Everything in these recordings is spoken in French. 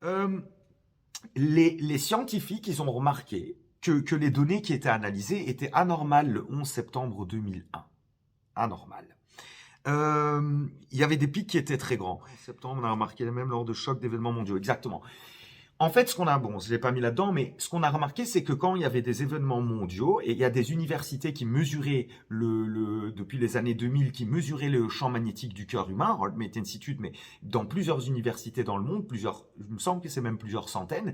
Euh, les scientifiques, ils ont remarqué que les données qui étaient analysées étaient anormales le 11 septembre 2001. Anormales. Il y avait des pics qui étaient très grands. En septembre, on a remarqué les mêmes lors de chocs d'événements mondiaux. Exactement. En fait, ce qu'on a, bon, je l'ai pas mis là-dedans, mais ce qu'on a remarqué, c'est que quand il y avait des événements mondiaux, et il y a des universités qui mesuraient depuis les années 2000, qui mesuraient le champ magnétique du cœur humain, Heart Institute, mais dans plusieurs universités dans le monde, il me semble que c'est même plusieurs centaines,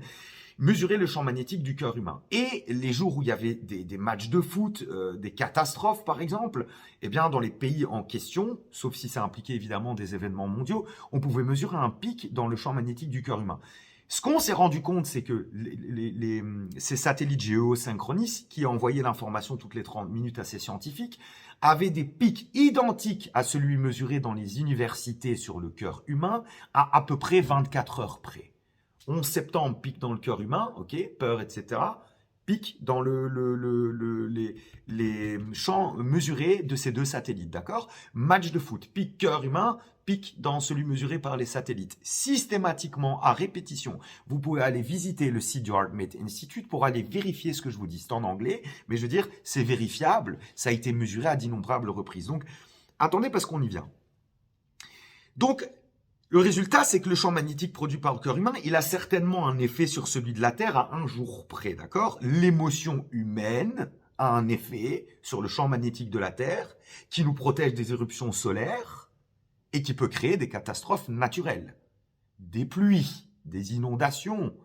mesurer le champ magnétique du cœur humain. Et les jours où il y avait des matchs de foot, des catastrophes par exemple, eh bien dans les pays en question, sauf si ça impliquait évidemment des événements mondiaux, on pouvait mesurer un pic dans le champ magnétique du cœur humain. Ce qu'on s'est rendu compte, c'est que ces satellites géosynchronistes qui envoyaient l'information toutes les 30 minutes à ces scientifiques avaient des pics identiques à celui mesuré dans les universités sur le cœur humain à peu près 24 heures près. 11 septembre, pic dans le cœur humain, ok, peur, etc. Pic dans les champs mesurés de ces deux satellites, d'accord? Match de foot, pic cœur humain, pic dans celui mesuré par les satellites. Systématiquement, à répétition, vous pouvez aller visiter le site du HeartMate Institute pour aller vérifier ce que je vous dis. C'est en anglais, mais je veux dire, c'est vérifiable, ça a été mesuré à d'innombrables reprises. Donc, attendez parce qu'on y vient. Donc, le résultat, c'est que le champ magnétique produit par le cœur humain, il a certainement un effet sur celui de la Terre à un jour près, d'accord? L'émotion humaine a un effet sur le champ magnétique de la Terre qui nous protège des éruptions solaires et qui peut créer des catastrophes naturelles, des pluies, des inondations,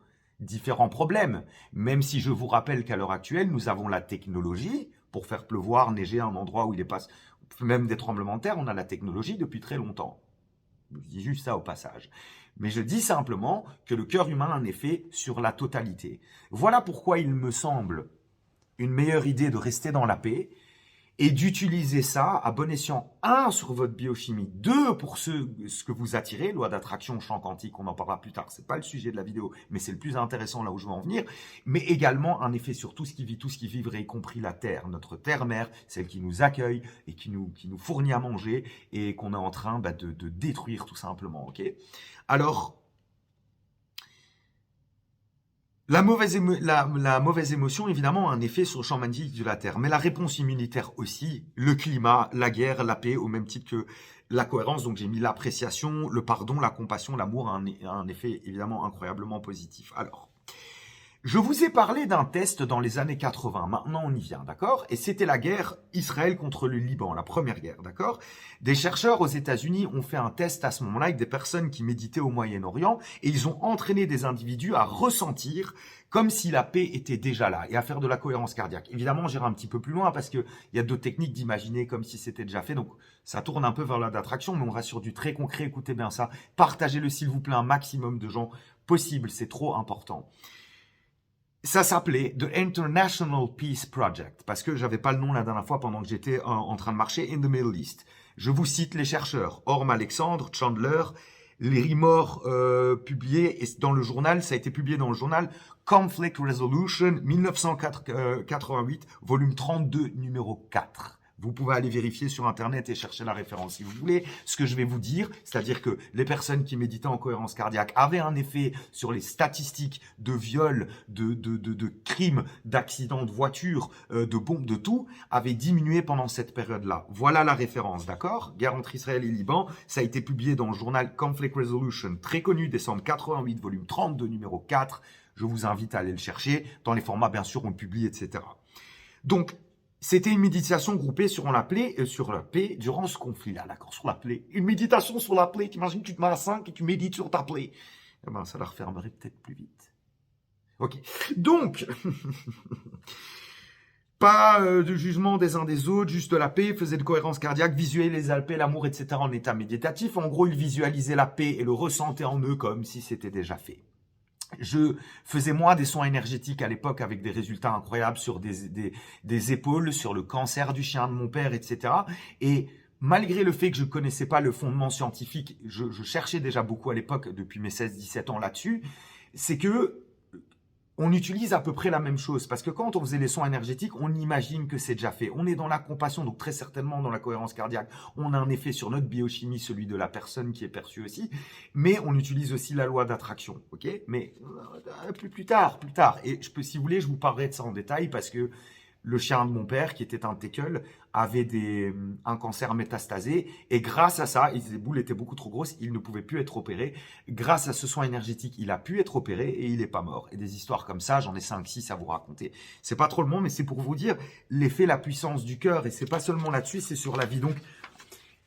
différents problèmes. Même si je vous rappelle qu'à l'heure actuelle, nous avons la technologie pour faire pleuvoir, neiger à un endroit où il est pas, même des tremblements de terre, on a la technologie depuis très longtemps. Je dis juste ça au passage. Mais je dis simplement que le cœur humain a un effet sur la totalité. Voilà pourquoi il me semble une meilleure idée de rester dans la paix et d'utiliser ça à bon escient, 1, sur votre biochimie, 2, pour ce que vous attirez, loi d'attraction, champ quantique, on en parlera plus tard, c'est pas le sujet de la vidéo, mais c'est le plus intéressant là où je veux en venir, mais également un effet sur tout ce qui vit, tout ce qui vivrait, y compris la Terre, notre Terre-mère, celle qui nous accueille et qui nous fournit à manger et qu'on est en train de détruire tout simplement, ok? Alors, la mauvaise émotion, évidemment, a un effet sur le champ magnétique de la Terre. Mais la réponse immunitaire aussi, le climat, la guerre, la paix, au même titre que la cohérence. Donc j'ai mis l'appréciation, le pardon, la compassion, l'amour, a un effet évidemment incroyablement positif. Alors, je vous ai parlé d'un test dans les années 80. Maintenant, on y vient, d'accord? Et c'était la guerre Israël contre le Liban, la première guerre, d'accord? Des chercheurs aux États-Unis ont fait un test à ce moment-là avec des personnes qui méditaient au Moyen-Orient et ils ont entraîné des individus à ressentir comme si la paix était déjà là et à faire de la cohérence cardiaque. Évidemment, j'irai un petit peu plus loin parce qu'il y a d'autres techniques d'imaginer comme si c'était déjà fait. Donc, ça tourne un peu vers la d'attraction, mais on reste sur du très concret. Écoutez bien ça. Partagez-le, s'il vous plaît, un maximum de gens possible. C'est trop important. Ça s'appelait The International Peace Project, parce que j'avais pas le nom la dernière fois pendant que j'étais en train de marcher in the Middle East. Je vous cite les chercheurs, Orm Alexandre, Chandler, les remords publiés dans le journal, ça a été publié dans le journal Conflict Resolution 1988, volume 32, numéro 4. Vous pouvez aller vérifier sur Internet et chercher la référence si vous voulez. Ce que je vais vous dire, c'est-à-dire que les personnes qui méditaient en cohérence cardiaque avaient un effet sur les statistiques de viols, de crimes, d'accidents de voiture, de bombes, de tout, avaient diminué pendant cette période-là. Voilà la référence, d'accord? Guerre entre Israël et Liban, ça a été publié dans le journal Conflict Resolution, très connu, décembre 88, volume 32, numéro 4. Je vous invite à aller le chercher. Dans les formats, bien sûr, on le publie, etc. Donc, c'était une méditation groupée sur la paix durant ce conflit-là, d'accord, sur la paix. Une méditation sur la paix, t'imagines, tu te mets à 5 et tu médites sur ta paix. Eh ben, ça la refermerait peut-être plus vite. Ok. Donc, pas de jugement des uns des autres, juste de la paix, faisait de cohérence cardiaque, visualiser la paix, l'amour, etc. en état méditatif. En gros, ils visualisaient la paix et le ressentaient en eux comme si c'était déjà fait. Je faisais moi des soins énergétiques à l'époque avec des résultats incroyables sur des épaules, sur le cancer du chien de mon père, etc. Et malgré le fait que je connaissais pas le fondement scientifique, je cherchais déjà beaucoup à l'époque, depuis mes 16-17 ans là-dessus, c'est que on utilise à peu près la même chose parce que quand on faisait les soins énergétiques, on imagine que c'est déjà fait. On est dans la compassion, donc très certainement dans la cohérence cardiaque, on a un effet sur notre biochimie, celui de la personne qui est perçue aussi, mais on utilise aussi la loi d'attraction, ok? Mais plus tard. Et si vous voulez, je vous parlerai de ça en détail parce que le chien de mon père, qui était un teckel, avait un cancer métastasé. Et grâce à ça, les boules étaient beaucoup trop grosses, il ne pouvait plus être opéré. Grâce à ce soin énergétique, il a pu être opéré et il n'est pas mort. Et des histoires comme ça, j'en ai 5-6 à vous raconter. C'est pas trop le monde, mais c'est pour vous dire l'effet, la puissance du cœur. Et c'est pas seulement là-dessus, c'est sur la vie. Donc,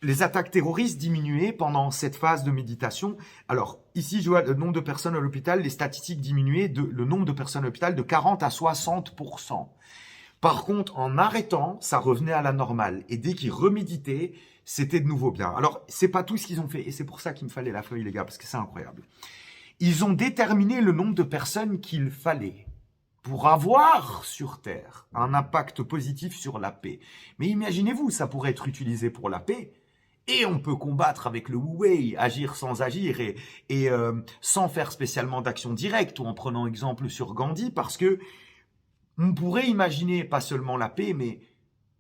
les attaques terroristes diminuaient pendant cette phase de méditation. Alors, ici, je vois le nombre de personnes à l'hôpital, les statistiques diminuaient, le nombre de personnes à l'hôpital de 40 à 60%. Par contre, en arrêtant, ça revenait à la normale. Et dès qu'ils reméditaient, c'était de nouveau bien. Alors, c'est pas tout ce qu'ils ont fait. Et c'est pour ça qu'il me fallait la feuille, les gars, parce que c'est incroyable. Ils ont déterminé le nombre de personnes qu'il fallait pour avoir sur Terre un impact positif sur la paix. Mais imaginez-vous, ça pourrait être utilisé pour la paix. Et on peut combattre avec le Wu-Wei, agir sans agir et sans faire spécialement d'action directe, ou en prenant exemple sur Gandhi, parce que on pourrait imaginer pas seulement la paix, mais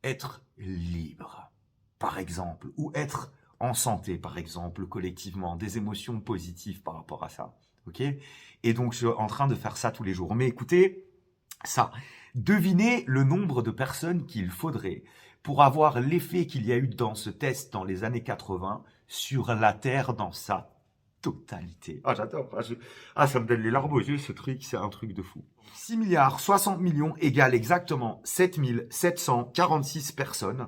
être libre, par exemple, ou être en santé, par exemple, collectivement, des émotions positives par rapport à ça. Ok? Et donc, je suis en train de faire ça tous les jours. Mais écoutez, ça, devinez le nombre de personnes qu'il faudrait pour avoir l'effet qu'il y a eu dans ce test dans les années 80 sur la Terre dans sa totalité. Ah, j'adore. Ça me donne les larmes aux yeux, ce truc, c'est un truc de fou. 6 milliards 60 millions égale exactement 7746 personnes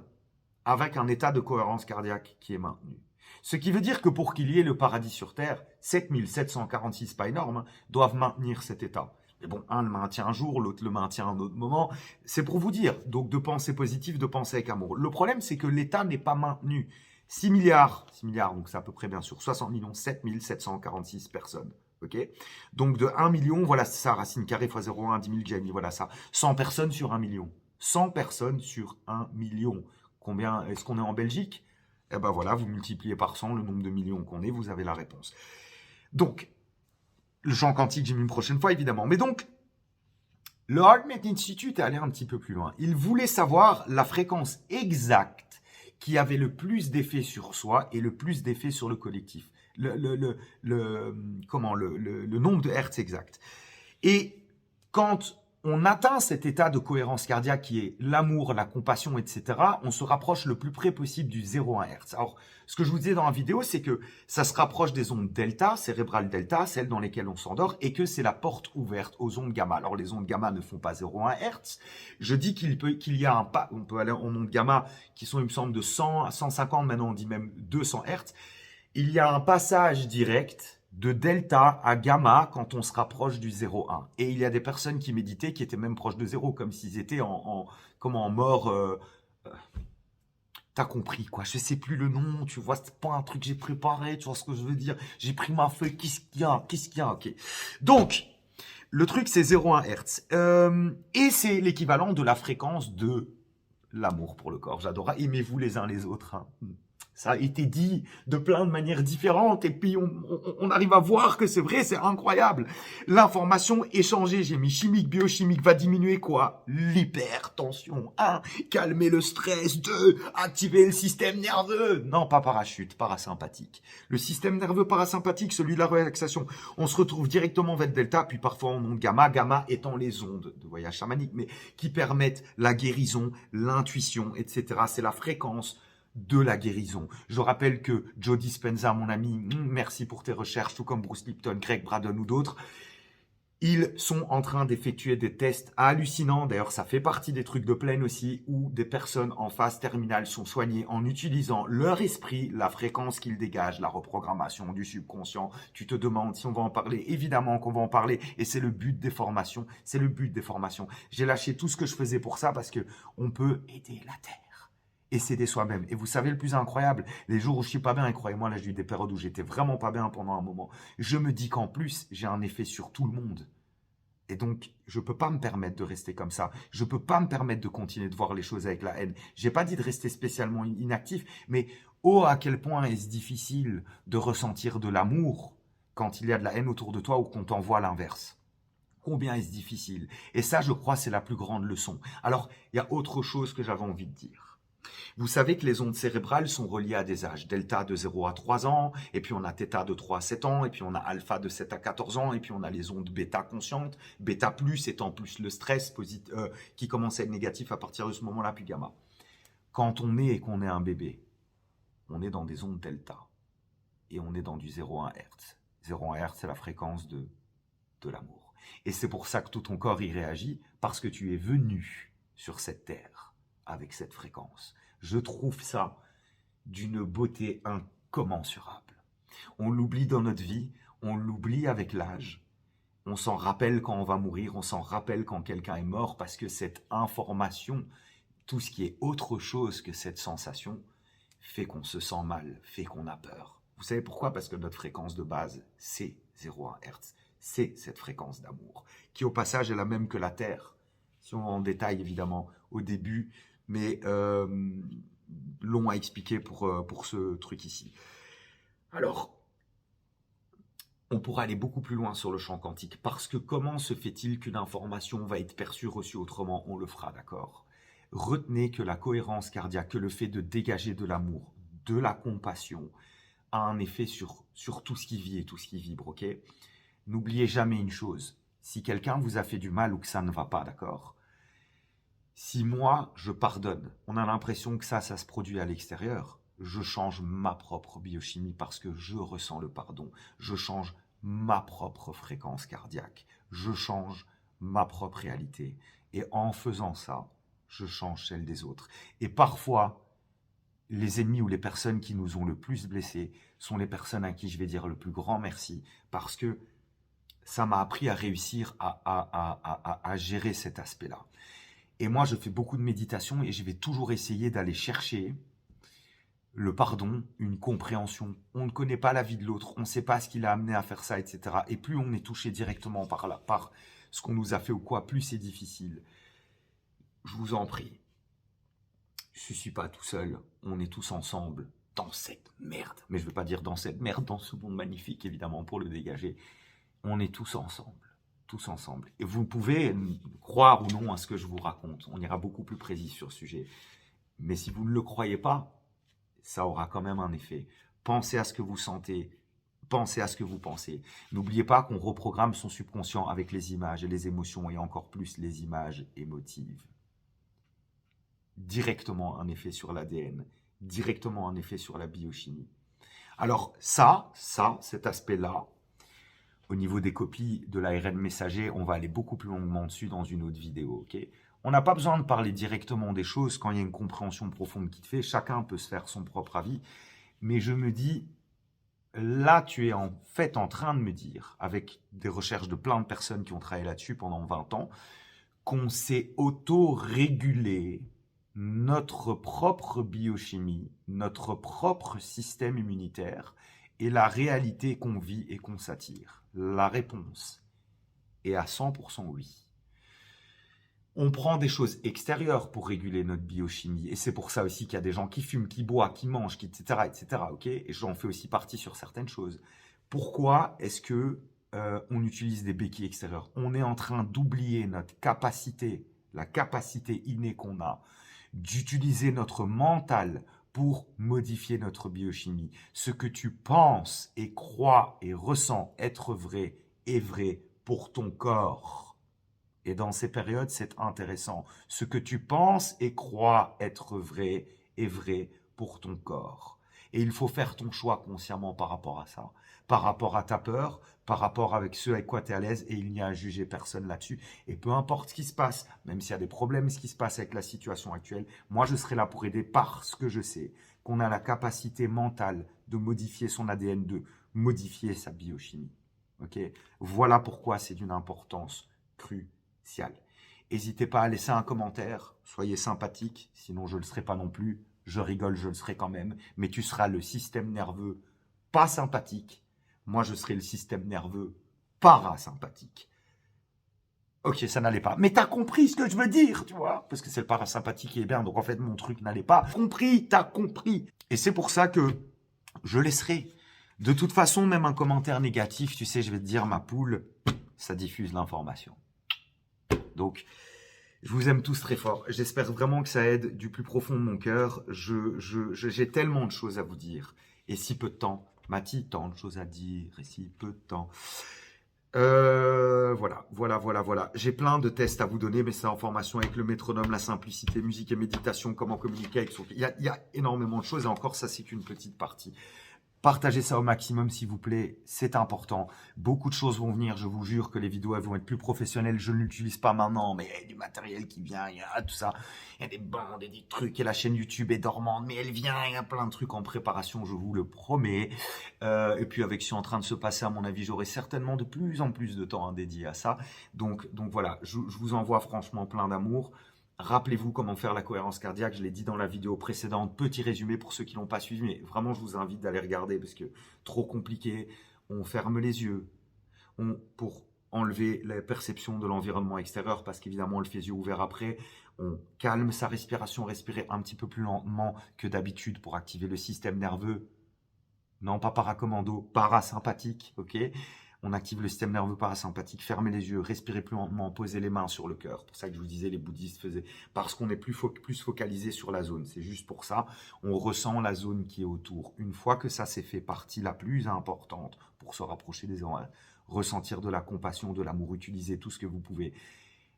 avec un état de cohérence cardiaque qui est maintenu. Ce qui veut dire que pour qu'il y ait le paradis sur Terre, 7746, pas énorme, hein, doivent maintenir cet état. Mais bon, un le maintient un jour, l'autre le maintient à un autre moment. C'est pour vous dire, donc de penser positif, de penser avec amour. Le problème, c'est que l'état n'est pas maintenu. 6 milliards, donc c'est à peu près bien sûr 60 millions, 7746 personnes. Ok, donc de 1 million, voilà, c'est ça, racine carrée fois 0,1, 10 000 que j'ai mis, voilà ça. 100 personnes sur 1 million. 100 personnes sur 1 million. Combien est-ce qu'on est en Belgique? Eh ben voilà, vous multipliez par 100 le nombre de millions qu'on est, vous avez la réponse. Donc, le champ quantique, j'ai mis une prochaine fois, évidemment. Mais donc, le HeartMath Institute est allé un petit peu plus loin. Il voulait savoir la fréquence exacte qui avait le plus d'effet sur soi et le plus d'effet sur le collectif. Le nombre de hertz exact. Et quand on atteint cet état de cohérence cardiaque qui est l'amour, la compassion, etc., on se rapproche le plus près possible du 0,1 Hz. Alors, ce que je vous disais dans la vidéo, c'est que ça se rapproche des ondes delta, cérébrales delta, celles dans lesquelles on s'endort, et que c'est la porte ouverte aux ondes gamma. Alors, les ondes gamma ne font pas 0,1 Hz. Je dis qu'il y a un pas, on peut aller en ondes gamma qui sont, il me semble, de 100 à 150, maintenant on dit même 200 Hz. Il y a un passage direct de delta à gamma quand on se rapproche du 0,1. Et il y a des personnes qui méditaient qui étaient même proches de 0, comme s'ils étaient en mort. T'as compris, quoi. Je sais plus le nom, tu vois, c'est pas un truc que j'ai préparé, tu vois ce que je veux dire. J'ai pris ma feuille, qu'est-ce qu'il y a, ok. Donc, le truc, c'est 0,1 Hz. Et c'est l'équivalent de la fréquence de l'amour pour le corps. J'adore. Aimez-vous les uns les autres, hein. Ça a été dit de plein de manières différentes et puis on arrive à voir que c'est vrai, c'est incroyable. L'information échangée, j'ai mis chimique, biochimique, va diminuer quoi? L'hypertension. 1. Calmer le stress. 2. Activer le système nerveux. Non, pas parachute, parasympathique. Le système nerveux parasympathique, celui de la relaxation. On se retrouve directement vers delta, puis parfois en onde gamma. Gamma étant les ondes de voyage chamanique, mais qui permettent la guérison, l'intuition, etc. C'est la fréquence de la guérison. Je rappelle que Joe Dispenza, mon ami, merci pour tes recherches, tout comme Bruce Lipton, Greg Braden ou d'autres, ils sont en train d'effectuer des tests hallucinants. D'ailleurs, ça fait partie des trucs de plaine aussi, où des personnes en phase terminale sont soignées en utilisant leur esprit, la fréquence qu'ils dégagent, la reprogrammation du subconscient. Tu te demandes si on va en parler. Évidemment qu'on va en parler. Et c'est le but des formations. C'est le but des formations. J'ai lâché tout ce que je faisais pour ça parce que on peut aider la Terre. Et s'aider soi-même. Et vous savez le plus incroyable, les jours où je suis pas bien, et croyez-moi, là j'ai eu des périodes où j'étais vraiment pas bien pendant un moment, je me dis qu'en plus, j'ai un effet sur tout le monde. Et donc, je peux pas me permettre de rester comme ça. Je peux pas me permettre de continuer de voir les choses avec la haine. J'ai pas dit de rester spécialement inactif, mais oh, à quel point est-ce difficile de ressentir de l'amour quand il y a de la haine autour de toi ou qu'on t'envoie l'inverse. Combien est-ce difficile? Et ça, je crois, c'est la plus grande leçon. Alors, il y a autre chose que j'avais envie de dire. Vous savez que les ondes cérébrales sont reliées à des âges. Delta de 0 à 3 ans, et puis on a θ de 3 à 7 ans, et puis on a alpha de 7 à 14 ans, et puis on a les ondes bêta conscientes. Bêta plus étant plus le stress qui commence à être négatif à partir de ce moment-là, puis gamma. Quand on est et qu'on est un bébé, on est dans des ondes delta. Et on est dans du 0,1 Hz. 0,1 Hz, c'est la fréquence de l'amour. Et c'est pour ça que tout ton corps y réagit, parce que tu es venu sur cette terre avec cette fréquence. Je trouve ça d'une beauté incommensurable. On l'oublie dans notre vie, on l'oublie avec l'âge. On s'en rappelle quand on va mourir, on s'en rappelle quand quelqu'un est mort, parce que cette information, tout ce qui est autre chose que cette sensation, fait qu'on se sent mal, fait qu'on a peur. Vous savez pourquoi? Parce que notre fréquence de base, c'est 0,1 Hz. C'est cette fréquence d'amour, qui au passage est la même que la Terre. Si on va en détail, évidemment, au début, mais long à expliquer pour ce truc ici. Alors, on pourra aller beaucoup plus loin sur le champ quantique, parce que comment se fait-il qu'une information va être perçue, reçue autrement? On le fera, d'accord? Retenez que la cohérence cardiaque, que le fait de dégager de l'amour, de la compassion, a un effet sur tout ce qui vit et tout ce qui vibre, ok? N'oubliez jamais une chose, si quelqu'un vous a fait du mal ou que ça ne va pas, d'accord? Si moi, je pardonne, on a l'impression que ça se produit à l'extérieur, je change ma propre biochimie parce que je ressens le pardon, je change ma propre fréquence cardiaque, je change ma propre réalité. Et en faisant ça, je change celle des autres. Et parfois, les ennemis ou les personnes qui nous ont le plus blessés sont les personnes à qui je vais dire le plus grand merci, parce que ça m'a appris à réussir à gérer cet aspect-là. Et moi, je fais beaucoup de méditation et je vais toujours essayer d'aller chercher le pardon, une compréhension. On ne connaît pas la vie de l'autre, on ne sait pas ce qui l'a amené à faire ça, etc. Et plus on est touché directement par ce qu'on nous a fait ou quoi, plus c'est difficile. Je vous en prie. Je ne suis pas tout seul, on est tous ensemble dans cette merde. Mais je ne veux pas dire dans cette merde, dans ce monde magnifique, évidemment, pour le dégager. On est tous ensemble. Tous ensemble. Et vous pouvez croire ou non à ce que je vous raconte. On ira beaucoup plus précis sur ce sujet. Mais si vous ne le croyez pas, ça aura quand même un effet. Pensez à ce que vous sentez. Pensez à ce que vous pensez. N'oubliez pas qu'on reprogramme son subconscient avec les images et les émotions et encore plus les images émotives. Directement un effet sur l'ADN. Directement un effet sur la biochimie. Alors cet aspect-là, au niveau des copies de l'ARN messager, on va aller beaucoup plus longuement dessus dans une autre vidéo. Okay, on n'a pas besoin de parler directement des choses quand il y a une compréhension profonde qui te fait. Chacun peut se faire son propre avis. Mais je me dis, là, tu es en fait en train de me dire, avec des recherches de plein de personnes qui ont travaillé là-dessus pendant 20 ans, qu'on s'est auto-régulé notre propre biochimie, notre propre système immunitaire et la réalité qu'on vit et qu'on s'attire. La réponse est à 100% oui. On prend des choses extérieures pour réguler notre biochimie. Et c'est pour ça aussi qu'il y a des gens qui fument, qui boivent, qui mangent, etc. Okay, et j'en fais aussi partie sur certaines choses. Pourquoi est-ce que on utilise des béquilles extérieures? On est en train d'oublier notre capacité, la capacité innée qu'on a, d'utiliser notre mental pour modifier notre biochimie. Ce que tu penses et crois et ressens être vrai est vrai pour ton corps. Et dans ces périodes, c'est intéressant. Ce que tu penses et crois être vrai est vrai pour ton corps. Et il faut faire ton choix consciemment par rapport à ça, par rapport à ta peur, par rapport avec ce avec quoi tu es à l'aise, et il n'y a à juger personne là-dessus. Et peu importe ce qui se passe, même s'il y a des problèmes, ce qui se passe avec la situation actuelle, moi je serai là pour aider parce que je sais qu'on a la capacité mentale de modifier son ADN, de modifier sa biochimie. Okay, voilà pourquoi c'est d'une importance cruciale. N'hésitez pas à laisser un commentaire, soyez sympathique, sinon je ne le serai pas non plus. Je rigole, je le serai quand même, mais tu seras le système nerveux pas sympathique. Moi, je serai le système nerveux parasympathique. Ok, ça n'allait pas. Mais t'as compris ce que je veux dire, tu vois? Parce que c'est le parasympathique qui est bien, donc en fait, mon truc n'allait pas. Compris, t'as compris. Et c'est pour ça que je laisserai. De toute façon, même un commentaire négatif, tu sais, je vais te dire, ma poule, ça diffuse l'information. Donc, je vous aime tous très fort. J'espère vraiment que ça aide du plus profond de mon cœur. J'ai tellement de choses à vous dire. Et si peu de temps. Mathie, tant de choses à dire. Et si peu de temps. Voilà. J'ai plein de tests à vous donner, mais c'est en formation avec le métronome, la simplicité, musique et méditation, comment communiquer avec son... Il y a énormément de choses et encore, ça, c'est qu'une petite partie. Partagez ça au maximum, s'il vous plaît, c'est important. Beaucoup de choses vont venir, je vous jure que les vidéos elles vont être plus professionnelles. Je ne l'utilise pas maintenant, mais il y a du matériel qui vient, il y a tout ça. Il y a des bandes et des trucs, et la chaîne YouTube est dormante, mais elle vient, il y a plein de trucs en préparation, je vous le promets. Et puis avec ce qui est en train de se passer, à mon avis, j'aurai certainement de plus en plus de temps dédié à ça. Donc voilà, je vous envoie franchement plein d'amour. Rappelez-vous comment faire la cohérence cardiaque, je l'ai dit dans la vidéo précédente, petit résumé pour ceux qui l'ont pas suivi, mais vraiment je vous invite d'aller regarder parce que trop compliqué, on ferme les yeux pour enlever la perception de l'environnement extérieur parce qu'évidemment on le fait les yeux ouverts après, on calme sa respiration, respirer un petit peu plus lentement que d'habitude pour activer le système nerveux, non pas paracommando, parasympathique, ok. On active le système nerveux parasympathique, fermez les yeux, respirez plus lentement, posez les mains sur le cœur. C'est pour ça que je vous disais, les bouddhistes faisaient, parce qu'on est plus focalisé sur la zone. C'est juste pour ça, on ressent la zone qui est autour. Une fois que ça s'est fait, partie la plus importante pour se rapprocher des gens, ressentir de la compassion, de l'amour, utiliser tout ce que vous pouvez.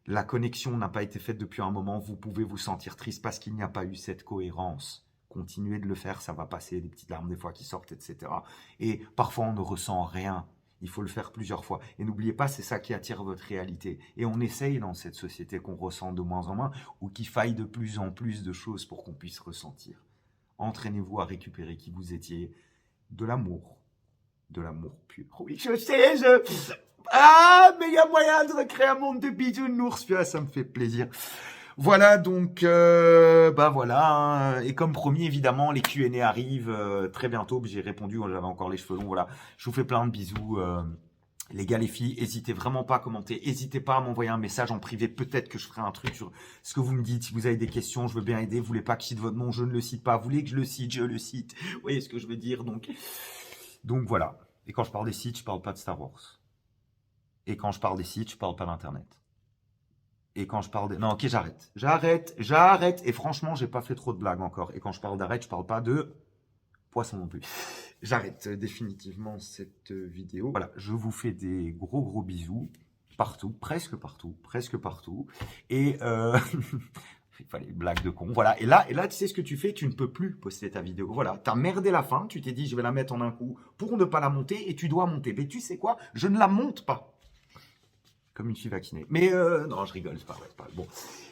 La connexion n'a pas été faite depuis un moment, vous pouvez vous sentir triste parce qu'il n'y a pas eu cette cohérence. Continuez de le faire, ça va passer, des petites larmes des fois qui sortent, etc. Et parfois on ne ressent rien. Il faut le faire plusieurs fois. Et n'oubliez pas, c'est ça qui attire votre réalité. Et on essaye dans cette société qu'on ressent de moins en moins ou qu'il faille de plus en plus de choses pour qu'on puisse ressentir. Entraînez-vous à récupérer qui vous étiez, de l'amour pur. Oui, je sais, mais il y a moyen de recréer un monde de bisounours, puis ça me fait plaisir. Voilà, donc, voilà. Hein. Et comme promis, évidemment, les Q&A arrivent très bientôt. J'ai répondu, j'avais encore les cheveux longs. Voilà, je vous fais plein de bisous. Les gars, les filles, n'hésitez vraiment pas à commenter. N'hésitez pas à m'envoyer un message en privé. Peut-être que je ferai un truc sur ce que vous me dites. Si vous avez des questions, je veux bien aider. Vous voulez pas que je cite votre nom, je ne le cite pas. Vous voulez que je le cite, je le cite. Vous voyez ce que je veux dire, donc voilà. Et quand je parle des sites, je parle pas de Star Wars. Et quand je parle des sites, je parle pas d'Internet. Et quand je parle de... Non, ok, j'arrête. Et franchement, j'ai pas fait trop de blagues encore. Et quand je parle d'arrête, je parle pas de poisson non plus. J'arrête définitivement cette vidéo. Voilà, je vous fais des gros bisous. Partout, presque partout. Et il fallait une blague de con. Voilà, et là, tu sais ce que tu fais, tu ne peux plus poster ta vidéo. Voilà, t'as merdé la fin, tu t'es dit, je vais la mettre en un coup pour ne pas la monter, et tu dois monter. Mais tu sais quoi, je ne la monte pas. Comme une fille vaccinée. Mais non, je rigole, c'est pas vrai. Bon,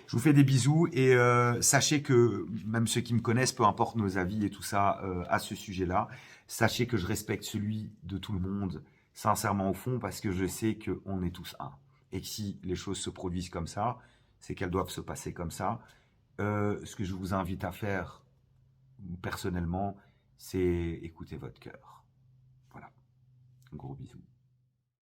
je vous fais des bisous et sachez que, même ceux qui me connaissent, peu importe nos avis et tout ça à ce sujet-là, sachez que je respecte celui de tout le monde, sincèrement au fond, parce que je sais qu'on est tous un. Et que si les choses se produisent comme ça, c'est qu'elles doivent se passer comme ça. Ce que je vous invite à faire, personnellement, c'est écouter votre cœur. Voilà. Gros bisous.